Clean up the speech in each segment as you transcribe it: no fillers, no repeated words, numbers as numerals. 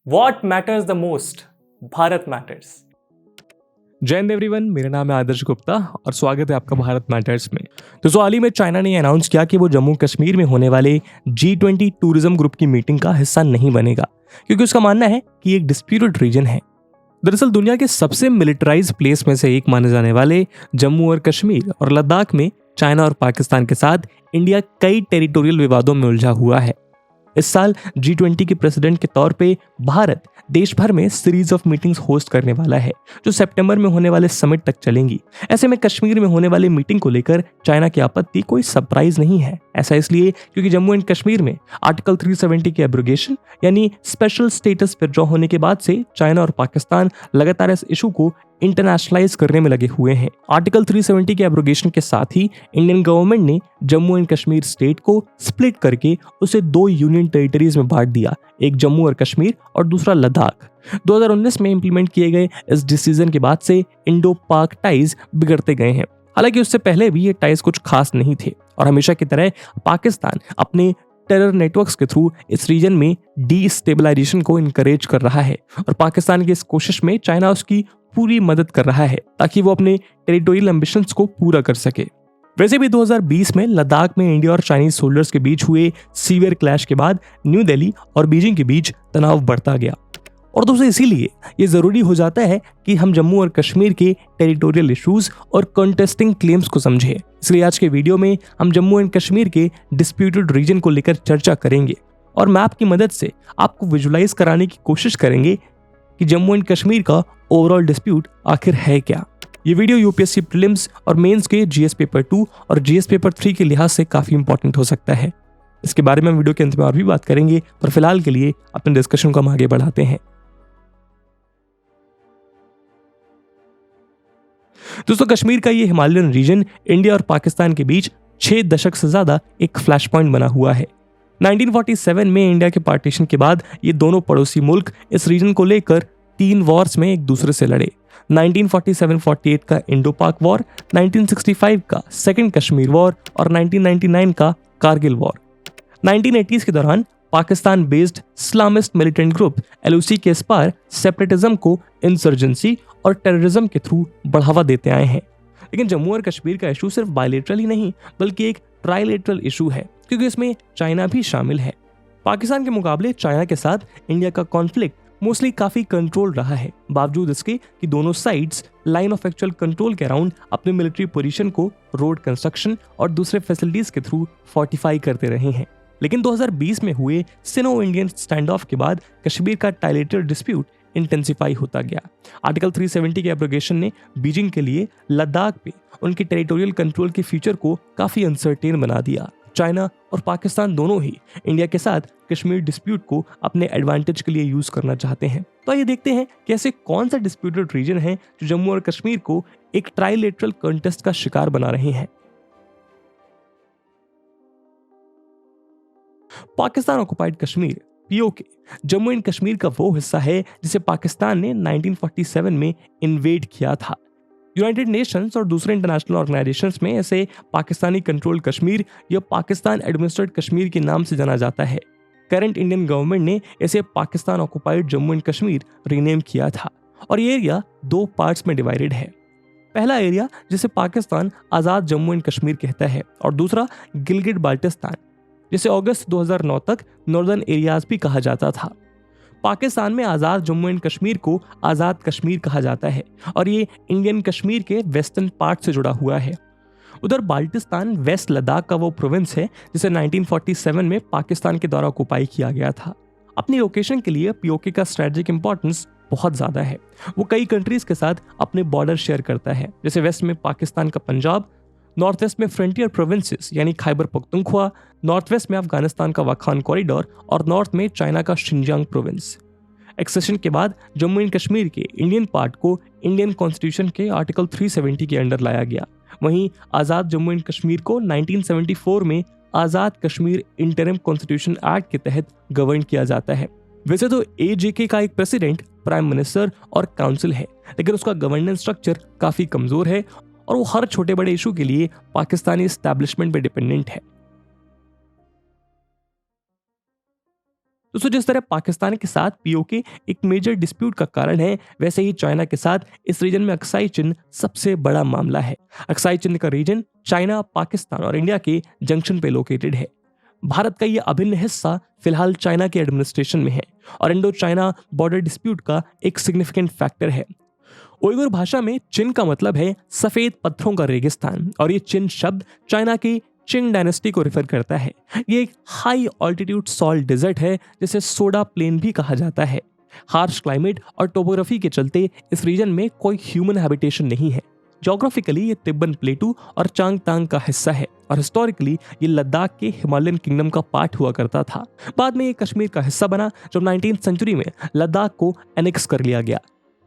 What matters the most? Bharat matters. जय Hind everyone, मेरा नाम है आदर्श गुप्ता और स्वागत है आपका भारत मैटर्स में। तो हाल ही में चाइना ने अनाउंस किया कि वो जम्मू कश्मीर में होने वाले G20 टूरिज्म ग्रुप की मीटिंग का हिस्सा नहीं बनेगा, क्योंकि उसका मानना है कि एक डिस्प्यूटेड रीजन है। दरअसल दुनिया के सबसे मिलिटराइज प्लेस में से एक माने जाने वाले जम्मू और कश्मीर और लद्दाख में चाइना और पाकिस्तान के साथ इंडिया कई टेरिटोरियल विवादों में उलझा हुआ है। इस साल G20 के प्रेसिडेंट के तौर पे भारत देश भर में सीरीज ऑफ मीटिंग्स होस्ट करने वाला है, जो सितंबर में होने वाले समिट तक चलेंगी। ऐसे में कश्मीर में होने वाली मीटिंग को लेकर चाइना की आपत्ति कोई सरप्राइज नहीं है। ऐसा इसलिए क्योंकि जम्मू एंड कश्मीर में आर्टिकल 370 के एब्रोगेशन यानी स्पेशल स्टेटस विड्रॉ होने के बाद से चाइना और पाकिस्तान लगातार इस इशू को इंटरनेशनलाइज करने में लगे हुए हैं। आर्टिकल 370 के एब्रोगेशन के साथ ही इंडियन गवर्नमेंट ने जम्मू एंड कश्मीर स्टेट को स्प्लिट करके उसे दो यूनियन टेरिटरीज में बांट दिया, एक जम्मू और कश्मीर और दूसरा लद्दाख। 2019 में इंप्लीमेंट किए गए इस डिसीजन के बाद से इंडो पाक टाइज बिगड़ते गए हैं। हालांकि उससे पहले भी ये टाइज कुछ खास नहीं थे और हमेशा की तरह पाकिस्तान अपने टेरर नेटवर्क्स के थ्रू इस रीजन में डीस्टेबलाइजेशन को इनकरेज कर रहा है और पाकिस्तान की इस कोशिश में चाइना उसकी पूरी मदद कर रहा है ताकि वो अपने टेरिटोरियल एम्बिशंस को पूरा कर सके। वैसे भी 2020 में लद्दाख में इंडिया और चाइनीज सोल्जर्स के बीच हुए सीवियर क्लैश के बाद न्यू दिल्ली और बीजिंग के बीच तनाव बढ़ता गया और दोस्तों इसीलिए ये जरूरी हो जाता है कि हम जम्मू और कश्मीर के टेरिटोरियल इश्यूज और कंटेस्टिंग क्लेम्स को समझें। इसलिए आज के वीडियो में हम जम्मू एंड कश्मीर के डिस्प्यूटेड रीजन को लेकर चर्चा करेंगे और मैप की मदद से आपको विजुलाइज कराने की कोशिश करेंगे कि जम्मू एंड कश्मीर का ओवरऑल डिस्प्यूट आखिर है क्या। ये वीडियो यूपीएससी प्रीलिम्स और मेंस के जीएस पेपर 2 और जीएस पेपर 3 के लिहाज से काफी इंपॉर्टेंट हो सकता है। इसके बारे में हम वीडियो के अंत में और भी बात करेंगे, पर फिलहाल के लिए अपने डिस्कशन को हम आगे बढ़ाते हैं। दोस्तों कश्मीर का ये हिमालयन रीजन इंडिया और पाकिस्तान के बीच 6 दशक से ज्यादा एक फ्लैश पॉइंट बना हुआ है। 1947 में इंडिया के पार्टीशन के बाद ये दोनों पड़ोसी मुल्क इस रीजन को लेकर 3 वॉर्स में एक दूसरे से लड़े। 1947-48 का इंडो पाक वॉर, 1965 का सेकंड कश्मीर वॉर और 1999 का कारगिल वॉर। 1980s के दौरान Pakistan based Islamist militant group LOC के इस पार सेपरेटिज्म को इंसर्जेंसी और टेररिज्म के थ्रू बढ़ावा देते आए हैं। लेकिन जम्मू और कश्मीर का इशू सिर्फ बायलेटरल ही नहीं बल्कि एक ट्राइलेटरल इशू है, क्योंकि इसमें चाइना भी शामिल है। पाकिस्तान के मुकाबले चाइना के साथ इंडिया का कॉन्फ्लिक्ट मोस्टली काफी कंट्रोल रहा है, बावजूद इसके कि दोनों sides line of actual control के अराउंड अपने मिलिट्री पोजीशन को रोड कंस्ट्रक्शन और दूसरे फैसिलिटीज के थ्रू फोर्टिफाई करते रहे हैं। लेकिन 2020 में हुए सिनो इंडियन स्टैंड ऑफ के बाद कश्मीर का ट्राइलेटरल डिस्प्यूट इंटेंसिफाई होता गया। आर्टिकल 370 के एब्रोगेशन ने बीजिंग के लिए लद्दाख पे उनकी टेरिटोरियल कंट्रोल के फ्यूचर को काफी अनसर्टेन बना दिया। चाइना और पाकिस्तान दोनों ही इंडिया के साथ कश्मीर डिस्प्यूट को अपने एडवांटेज के लिए यूज करना चाहते हैं। तो आइए देखते हैं कि ऐसे कौन सा डिस्प्यूटेड रीजन है जो जम्मू और कश्मीर को एक ट्राइलेटरल कंटेस्ट का शिकार बना रहे हैं। Pakistan occupied Kashmir POK Jammu and Kashmir का वो हिस्सा है जिसे पाकिस्तान ने 1947 में इन्वेड किया था। यूनाइटेड नेशंस और दूसरे इंटरनेशनल ऑर्गेनाइजेशंस में इसे पाकिस्तानी कंट्रोल कश्मीर या पाकिस्तान एडमिनिस्ट्रेटेड कश्मीर के नाम से जाना जाता है। करंट इंडियन गवर्नमेंट ने इसे Pakistan occupied Jammu and Kashmir rename किया था और ये एरिया 2 पार्ट्स में डिवाइडेड है। पहला एरिया जिसे पाकिस्तान आज़ाद जम्मू एंड कश्मीर कहता है और दूसरा गिलगिट बाल्टिस्तान, जिसे अगस्त 2009 तक नॉर्दर्न एरियाज भी कहा जाता था। पाकिस्तान में आज़ाद जम्मू एंड कश्मीर को आज़ाद कश्मीर कहा जाता है और ये इंडियन कश्मीर के वेस्टर्न पार्ट से जुड़ा हुआ है। उधर बाल्टिस्तान वेस्ट लद्दाख का वो प्रोविंस है जिसे 1947 में पाकिस्तान के द्वारा ऑक्युपाई किया गया था। अपनी लोकेशन के लिए POK का स्ट्रेटेजिक इंपॉर्टेंस बहुत ज़्यादा है। वो कई कंट्रीज के साथ अपने बॉर्डर शेयर करता है, जैसे वेस्ट में पाकिस्तान का पंजाब, नॉर्थ वेस्ट में फ्रंटियर प्रोविंसेस यानी खैबर पख्तूनख्वा, नॉर्थ वेस्ट में अफगानिस्तान का वाखान कॉरिडोर और नॉर्थ में चाइना का शिनजियांग प्रोविंस। एक्सेशन के बाद जम्मू एंड कश्मीर के इंडियन पार्ट को इंडियन कॉन्स्टिट्यूशन के आर्टिकल 370 के अंडर लाया गया। वहीं आज़ाद जम्मू एंड कश्मीर को 1974 में Azad Kashmir interim constitution act के तहत गवर्न किया जाता है। वैसे तो AJK का एक प्रेसिडेंट, प्राइम मिनिस्टर और काउंसिल है, लेकिन उसका गवर्नेंस स्ट्रक्चर काफी कमजोर है और वो हर छोटे बड़े इशू के लिए पाकिस्तानी एस्टैब्लिशमेंट पे डिपेंडेंट है। दोस्तों जिस तरह पाकिस्तान के साथ पीओके एक मेजर डिस्प्यूट का कारण है, वैसे ही चाइना के साथ इस रीजन में अक्साई चिन्ह सबसे बड़ा मामला है। अक्साई चिन्ह का रीजन चाइना, पाकिस्तान और इंडिया के जंक्शन पे लोकेटेड है। भारत का यह अभिन्न हिस्सा फिलहाल चाइना के एडमिनिस्ट्रेशन में है और इंडो चाइना बॉर्डर डिस्प्यूट का एक सिग्निफिकेंट फैक्टर है। उइगुर भाषा में चिन का मतलब है सफेद पत्थरों का रेगिस्तान और ये चिन शब्द चाइना की चिंग डायनेस्टी को रेफर करता है। ये एक हाई ऑल्टीट्यूड सॉल्ट डेजर्ट है जिसे सोडा प्लेन भी कहा जाता है। हार्श क्लाइमेट और टोपोग्राफी के चलते इस रीजन में कोई ह्यूमन हैबिटेशन नहीं है। ज्योग्राफिकली ये तिब्बन प्लेटू और चांगतांग का हिस्सा है और हिस्टोरिकली ये लद्दाख के हिमालयन किंगडम का पार्ट हुआ करता था। बाद में ये कश्मीर का हिस्सा बना जब 19th सेंचुरी में लद्दाख को एनेक्स कर लिया गया।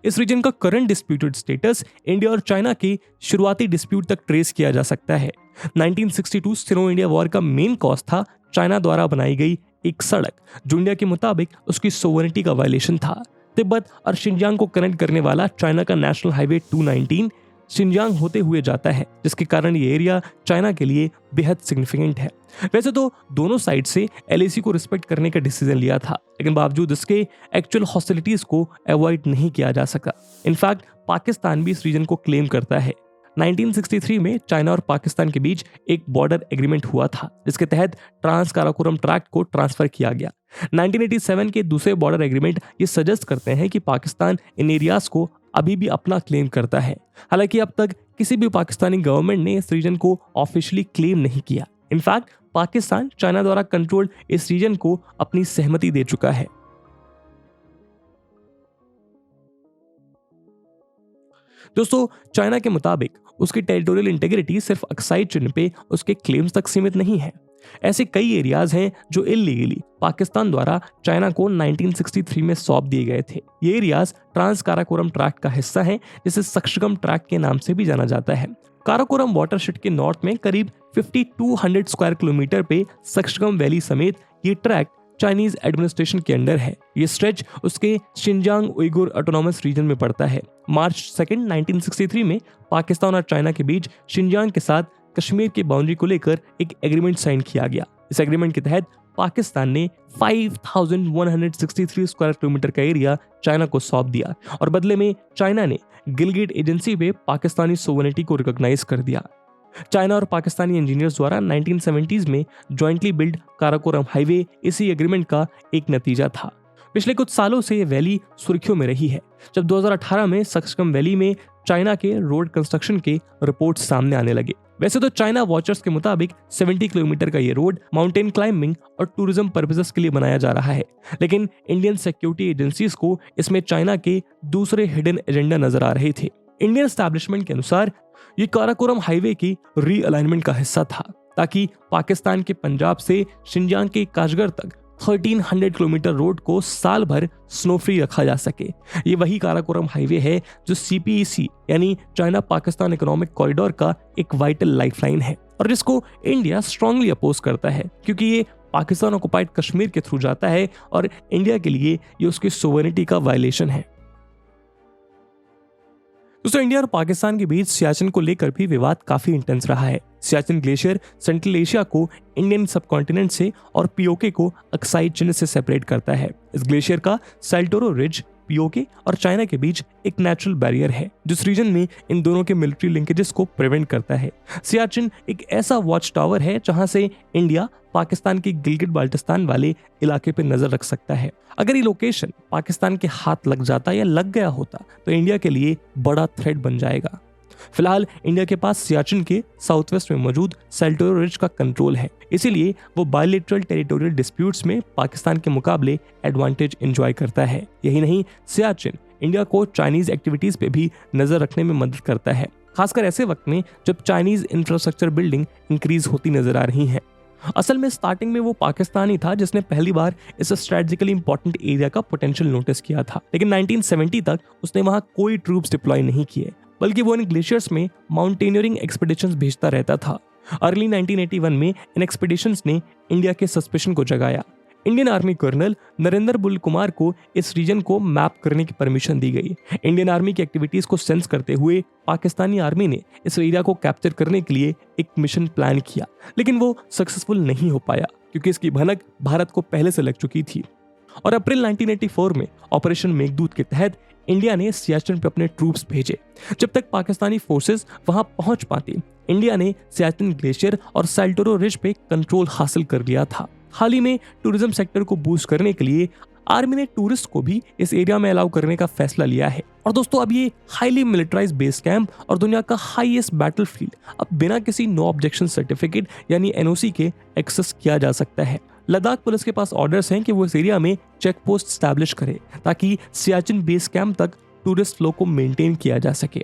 इस रीजन का करंट डिस्प्यूटेड स्टेटस इंडिया और चाइना की शुरुआती डिस्प्यूट तक ट्रेस किया जा सकता है। 1962 सिनो इंडिया वॉर का मेन कॉज था चाइना द्वारा बनाई गई एक सड़क जो इंडिया के मुताबिक उसकी सोवरेनिटी का वायलेशन था। तिब्बत और शिनजियांग को कनेक्ट करने वाला चाइना का नेशनल हाईवे 219 शिनजियांग होते हुए जाता है, जिसके कारण ये एरिया चाइना के लिए बेहद सिग्निफिकेंट है। वैसे तो दोनों साइड से एलएसी को रिस्पेक्ट करने का डिसीजन लिया था, लेकिन बावजूद इसके एक्चुअल हॉस्टिलिटीज को अवॉइड नहीं किया जा सका। इनफैक्ट पाकिस्तान भी इस रीजन को क्लेम करता है। 1963 में चाइना और पाकिस्तान के बीच एक बॉर्डर एग्रीमेंट हुआ था जिसके तहत ट्रांस काराकोरम ट्रैक्ट को ट्रांसफर किया गया। 1987 के दूसरे बॉर्डर एग्रीमेंट ये सजेस्ट करते हैं कि पाकिस्तान इन एरियाज को अभी भी अपना क्लेम करता है। हालांकि अब तक किसी भी पाकिस्तानी गवर्नमेंट ने इस रीजन को ऑफिशियली क्लेम नहीं किया। इनफैक्ट पाकिस्तान चाइना द्वारा कंट्रोल्ड इस रीजन को अपनी सहमति दे चुका है। दोस्तों चाइना के मुताबिक उसकी टेरिटोरियल इंटीग्रिटी सिर्फ अक्साई चिन्ह पे उसके क्लेम्स तक सीमित नहीं है। ऐसे कई एरियाज हैं जो इलीगली पाकिस्तान द्वारा चाइना को 1963 में सौंप दिए गए थे। ये एरियाज ट्रांस काराकोरम ट्रैक्ट का हिस्सा हैं, जिसे सक्शगम ट्रैक्ट के नाम से भी जाना जाता है। काराकोरम वाटरशेड के नॉर्थ में करीब 5200 स्क्वायर किलोमीटर पे सक्शगम वैली समेत ये ट्रैक्ट चाइनीज एडमिनिस्ट्रेशन के अंडर है। ये स्ट्रेच उसके शिनजियांग उइगुर ऑटोनॉमस रीजन में पड़ता है। मार्च 2, 1963 में पाकिस्तान और चाइना के बीच शिनजियांग के साथ कश्मीर की बाउंड्री को लेकर एक एग्रीमेंट साइन किया गया। इस एग्रीमेंट के तहत पाकिस्तान ने 5163 स्क्वायर किलोमीटर का एरिया चाइना को सौंप दिया और बदले में चाइना ने गिलगिट एजेंसी पे पाकिस्तानी सोवरेनिटी को रिकॉग्नाइज कर दिया। चाइना और पाकिस्तानी इंजीनियर्स द्वारा 1970s में जॉइंटली बिल्ड काराकोरम हाईवे इसी एग्रीमेंट का एक नतीजा था। पिछले कुछ सालों से ये वैली सुर्खियों में रही है, जब 2018 में सक्शगम वैली में चाइना के रोड कंस्ट्रक्शन के रिपोर्ट सामने आने लगे। वैसे तो चाइना वॉचर्स के मुताबिक 70 किलोमीटर का ये रोड माउंटेन क्लाइंबिंग और टूरिज्म पर्पसेस के लिए बनाया जा रहा है, लेकिन इंडियन सिक्योरिटी एजेंसीज को इसमें चाइना के दूसरे हिडन एजेंडा नजर आ रहे थे। इंडियन एस्टैब्लिशमेंट के अनुसार ये काराकोरम हाईवे की रीअलाइनमेंट का हिस्सा था ताकि पाकिस्तान के पंजाब से शिनजियांग के काशगर तक 1300 किलोमीटर रोड को साल भर स्नो फ्री रखा जा सके। ये वही काराकोरम हाईवे है जो CPEC यानी चाइना पाकिस्तान इकोनॉमिक कॉरिडोर का एक वाइटल लाइफलाइन है और जिसको इंडिया स्ट्रांगली अपोज करता है, क्योंकि ये पाकिस्तान ऑक्युपाइड कश्मीर के थ्रू जाता है और इंडिया के लिए ये उसकी सोवरेनिटी का वायलेशन है। दोस्तों इंडिया और पाकिस्तान के बीच सियाचिन को लेकर भी विवाद काफी इंटेंस रहा है। सियाचिन ग्लेशियर सेंट्रल एशिया को इंडियन सबकॉन्टिनेंट से और पीओके को अक्साई चिन्ह से सेपरेट करता है। इस ग्लेशियर का सैल्टोरो रिज पीओके और चाइना के बीच एक नेचुरल बैरियर है जिस रीजन में इन दोनों के मिलिट्री लिंकेजेस को प्रिवेंट करता है। सियाचिन एक ऐसा वॉच टावर है जहां से इंडिया पाकिस्तान के गिलगिट बाल्टिस्तान वाले इलाके पे नजर रख सकता है। अगर ये लोकेशन पाकिस्तान के हाथ लग जाता या लग गया होता तो इंडिया के लिए बड़ा थ्रेट बन जाएगा। फिलहाल इंडिया के पास सियाचिन के साउथ वेस्ट में मौजूद सैल्टोरो रिज का कंट्रोल है, इसीलिए वो बायलैटरल टेरिटोरियल डिस्प्यूट्स में पाकिस्तान के मुकाबले एडवांटेज एंजॉय करता है। यही नहीं, सियाचिन इंडिया को चाइनीज एक्टिविटीज पे भी नजर रखने में मदद करता है, खासकर ऐसे वक्त में जब चाइनीज इंफ्रास्ट्रक्चर बिल्डिंग इंक्रीज होती नजर आ रही है। असल में स्टार्टिंग में वो पाकिस्तान ही था जिसने पहली बार इस स्ट्रेटेजिकली इंपॉर्टेंट एरिया का पोटेंशियल नोटिस किया था, लेकिन 1970 तक उसने वहां कोई ट्रूप्स डिप्लॉय नहीं किए, बल्कि वो इन ग्लेशियर्स में माउंटेनियरिंग एक्सपीडिशंस भेजता रहता था। अर्ली 1981 में इन एक्सपीडिशंस ने इंडिया के सस्पेशन को जगाया। Indian army colonel Narendra Bull Kumar को इस रीजन को मैप करने की परमिशन दी गई। इंडियन आर्मी की एक्टिविटीज को सेंस करते हुए पाकिस्तानी आर्मी ने इस एरिया को कैप्चर करने के लिए एक मिशन प्लान किया, लेकिन वो सक्सेसफुल नहीं हो पाया क्योंकि इसकी भनक भारत को पहले से लग चुकी थी। और अप्रैल 1984 में ऑपरेशन मेघदूत के तहत इंडिया ने सियाचिन पे अपने ट्रूप्स भेजे। जब तक पाकिस्तानी फोर्सेस वहां पहुंच पाती, इंडिया ने सियाचिन ग्लेशियर और साल्टोरो रिज पे कंट्रोल हासिल कर लिया था। हाल ही में टूरिज्म सेक्टर को बूस्ट करने के लिए आर्मी ने टूरिस्ट को भी इस एरिया में अलाउ करने का फैसला लिया है। और दोस्तों, अब ये हाईली मिलिटराइज्ड बेस कैंप और दुनिया का हाईएस्ट बैटलफील्ड अब बिना किसी नो ऑब्जेक्शन सर्टिफिकेट यानी एनओसी के एक्सेस किया जा सकता है। लद्दाख पुलिस के पास ऑर्डर्स हैं कि वो इस एरिया में चेक पोस्ट स्टैब्लिश करे ताकि सियाचिन बेस कैंप तक टूरिस्ट फ्लो को मेंटेन किया जा सके।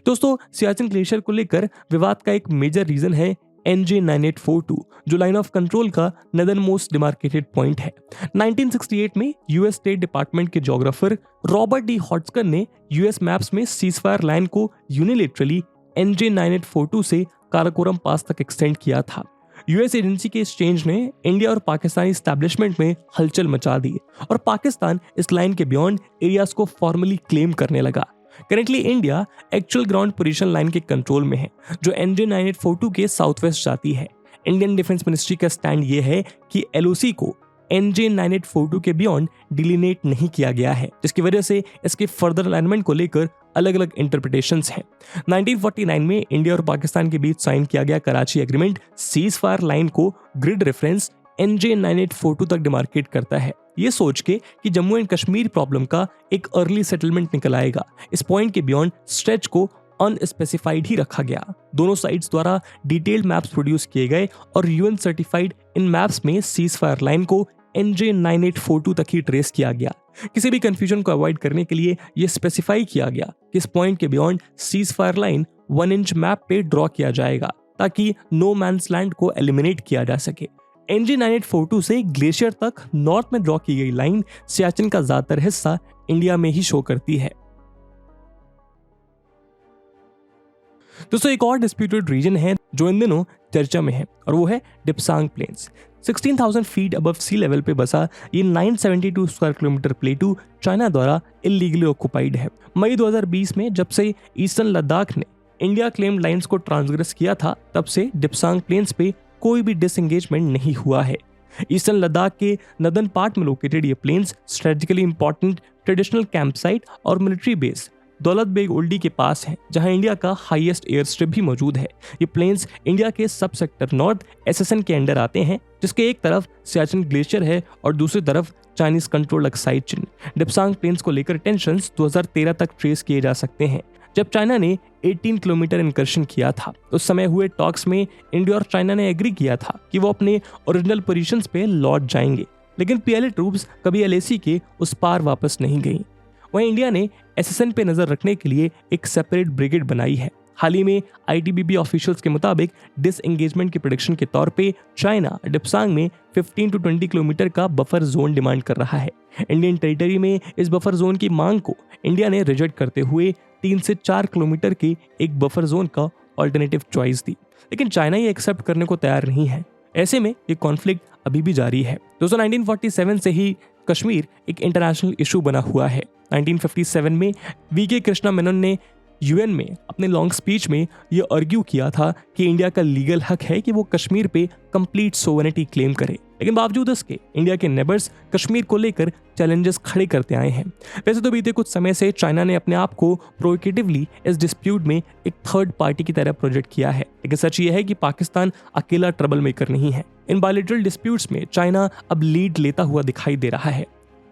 दोस्तों, सियाचिन ग्लेशियर को लेकर विवाद का एक मेजर रीजन है NJ9842, जो लाइन ऑफ कंट्रोल का नदर्न मोस्ट डिमार्केटेड पॉइंट है। 1968 में यूएस स्टेट डिपार्टमेंट के ज्योग्राफर रॉबर्ट डी हॉटस्कर ने यूएस मैप्स में सीजफायर लाइन को यूनिलेटरली NJ9842 से काराकोरम पास तक एक्सटेंड किया था। यूएस एजेंसी के इस चेंज ने इंडिया और पाकिस्तानी एस्टैब्लिशमेंट में हलचल मचा दी और पाकिस्तान इस लाइन के बियॉन्ड एरियाज को फॉर्मली क्लेम करने लगा। Currently India actual ground position line के कंट्रोल में है, जो NJ9842 के साउथ वेस्ट जाती है। इंडियन डिफेंस मिनिस्ट्री का स्टैंड ये है कि LOC को NJ9842 के बियॉन्ड डिलिनेट नहीं किया गया है, जिसकी वजह से इसके फर्दर अलाइनमेंट को लेकर अलग अलग इंटरप्रिटेशंस हैं। 1949 में इंडिया और पाकिस्तान के बीच साइन किया गया Karachi agreement cease fire line को ग्रिड रेफरेंस NJ9842 तक डिमार्केट करता है, ये सोच के कि जम्मू एंड कश्मीर प्रॉब्लम का एक अर्ली सेटलमेंट निकल आएगा। इस पॉइंट के बियॉन्ड स्ट्रेच को अनस्पेसिफाइड ही रखा गया। दोनों साइड्स द्वारा डिटेल्ड मैप्स प्रोड्यूस किए गए और UN सर्टिफाइड इन मैप्स में सीज फायर लाइन को NJ9842 तक ही ट्रेस किया गया। किसी भी कंफ्यूजन को अवॉइड करने के लिए यह स्पेसिफाई किया गया कि इस पॉइंट के beyond cease fire line 1 inch map पे ड्रॉ किया जाएगा ताकि नो मैंस लैंड को एलिमिनेट किया जा सके। NJ9842 से ग्लेशियर तक नॉर्थ में ड्रॉ की गई लाइन सियाचिन का ज्यादातर हिस्सा इंडिया में ही शो करती है। दोस्तों, एक और डिस्प्यूटेड रीजन है जो इन दिनों चर्चा में है और वो है डिप्सांग planes. 16,000 feet above sea level पे बसा ये 972 स्क्वायर किलोमीटर प्लेटू चाइना द्वारा इलीगली ऑक्युपाइड है। मई 2020 में जब से ईस्टर्न लद्दाख ने इंडिया क्लेम लाइंस को ट्रांसग्रेस किया था, तब से डिप्सांग प्लेन्स पे कोई भी डिसएंगेजमेंट नहीं हुआ है। ईस्टर्न लद्दाख के नदर्न पार्ट में लोकेटेड ये plains strategically important traditional camp site और मिलिट्री बेस दौलत बेग ओल्डी के पास है, जहां इंडिया का हाईएस्ट एयर स्ट्रिप भी मौजूद है। ये प्लेन्स इंडिया के सब सेक्टर नॉर्थ SSN के अंडर आते हैं, जिसके एक तरफ सियाचिन ग्लेशियर है और दूसरी तरफ चाइनीज कंट्रोल साइचिन। डिप्सांग प्लेन्स को लेकर टेंशंस 2013 तक ट्रेस किए जा सकते हैं, जब चाइना ने 18 किलोमीटर इंकर्शन किया था। उस समय हुए टॉक्स में इंडिया और चाइना ने एग्री किया था कि वो अपने ओरिजिनल पोजीशंस पे लौट जाएंगे, लेकिन PLA ट्रूप्स कभी LAC के उस पार वापस नहीं गई। वहीं इंडिया ने SSN पे नजर रखने के लिए एक सेपरेट ब्रिगेड बनाई है। हाल ही में ITBP ऑफिशियल्स के मुताबिक डिसएंगेजमेंट के प्रेडिक्शन के तौर पे चाइना डिप्सांग में 15 to 20 किलोमीटर का बफर जोन डिमांड कर रहा है। इंडियन टेरिटरी में इस बफर जोन की मांग को इंडिया ने रिजेक्ट करते हुए 3 से 4 किलोमीटर के एक बफर जोन का ऑल्टरनेटिव चॉइस दी, लेकिन चाइना ये एक्सेप्ट करने को तैयार नहीं है। ऐसे में ये कॉन्फ्लिक्ट अभी भी जारी है। दोस्तों, 1947 से ही कश्मीर एक इंटरनेशनल इशू बना हुआ है। 1957 में VK कृष्णा मेनन ने UN में अपने लॉन्ग स्पीच में ये आर्ग्यू किया था कि इंडिया का लीगल हक है कि वो कश्मीर पे कंप्लीट सोवरेनिटी क्लेम करे, लेकिन बावजूद इसके इंडिया के नेबर्स कश्मीर को लेकर चैलेंजेस खड़े करते आए हैं। वैसे तो बीते कुछ समय से चाइना ने अपने आप को प्रोवोकेटिवली इस डिस्प्यूट में एक थर्ड पार्टी की तरह प्रोजेक्ट किया है, लेकिन सच ये है कि पाकिस्तान अकेला ट्रबल मेकर नहीं है। इन बायलैटरल डिस्प्यूट्स में चाइना अब लीड लेता हुआ दिखाई दे रहा है।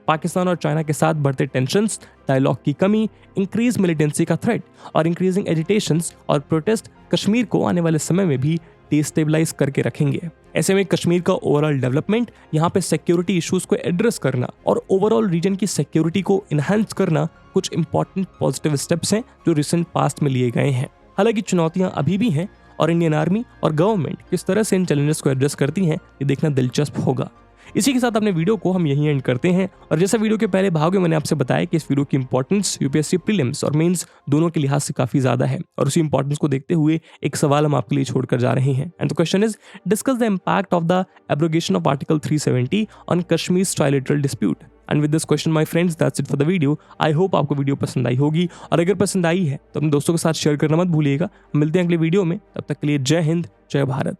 पाकिस्तान और चाइना के साथ बढ़ते टेंशंस, डायलॉग की कमी, इंक्रीज मिलिटेंसी का थ्रेट और इंक्रीजिंग एजिटेशंस और प्रोटेस्ट कश्मीर को आने वाले समय में भी डिस्टेबलाइज करके रखेंगे। ऐसे में कश्मीर का ओवरऑल डेवलपमेंट, यहाँ पे सिक्योरिटी इश्यूज को एड्रेस करना और ओवरऑल रीजन की सिक्योरिटी को इनहेंस करना कुछ इंपॉर्टेंट पॉजिटिव स्टेप्स हैं जो रिसेंट पास्ट में लिए गए हैं। हालांकि चुनौतियां अभी भी हैं और इंडियन आर्मी और गवर्नमेंट किस तरह से इन चैलेंजेस को एड्रेस करती हैं, ये देखना दिलचस्प होगा। इसी के साथ अपने वीडियो को हम यहीं एंड करते हैं। और जैसा वीडियो के पहले भाग में मैंने आपसे बताया कि इस वीडियो की इंपॉर्टेंस UPSC प्रीलिम्स और मेंस दोनों के लिहाज से काफी ज्यादा है, और उसी इंपॉर्टेंस को देखते हुए एक सवाल हम आपके लिए छोड़कर जा रहे हैं। And the question is, discuss the impact of the abrogation of article 370 on Kashmir trilateral dispute. And with this question my friends, that's it for the video. I hope आपको वीडियो पसंद आई होगी, और अगर पसंद आई है तो अपने दोस्तों के साथ शेयर करना मत भूलिएगा। मिलते हैं अगले वीडियो में, तब तक के लिए जय हिंद, जय भारत।